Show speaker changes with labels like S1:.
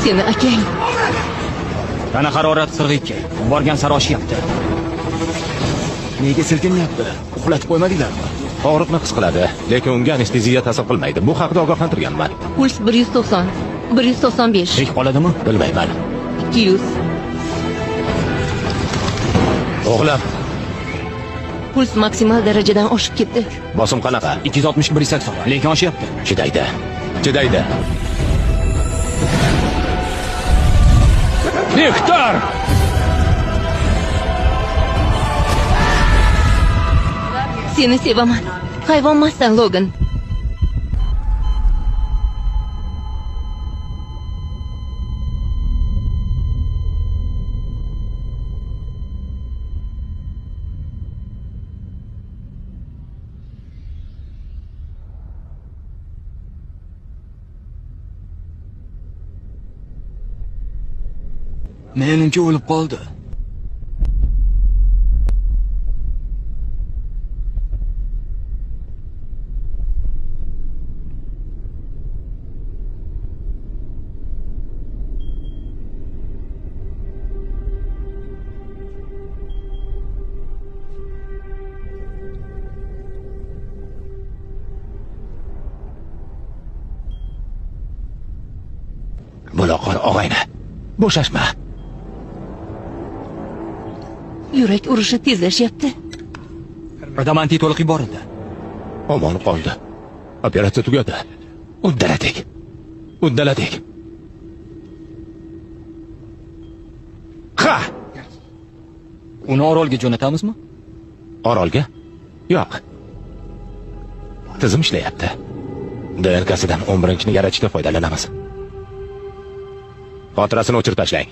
S1: Seni akang.
S2: Tana harorati sirg'iyibdi. Borgan sari oshyapti. Nega silkinyapti? Uxlatib qo'ymadinglarmi?
S3: Og'riqni his qiladi, lekin unga anesteziya ta'sir qilmaydi. Bu haqida ogohlantirganman.
S1: Puls 190, 195,
S2: Hech qoladimi?
S3: Bilmayman.
S1: 200.
S3: O'g'lim,
S1: Puls maksimal darajadan oshib ketdi.
S3: bosim qanaqa?
S2: 260 180, lekin oshyapti.
S3: Chidaydi. Chidaydi. Viktor!
S1: Seni sevaman. Hayvonmassan, Logan.
S2: Menimcha o'lib qoldi.
S3: Buloqor og'ayni. Bo'shashma.
S1: Yurak urishi tezlashyapti.
S2: Adamantiy to'liq yuborildi.
S3: Omon qoldi. Operatsiya tugadi. Uddaladik. Uddaladik. Ha!
S2: Uni orolga jo'natamizmi?
S3: Orolga? Yo'q. Tizim ishlayapti. DNKsidan 11-ni yaratishda foydalanamiz. Xotirasini o'chirib tashlang.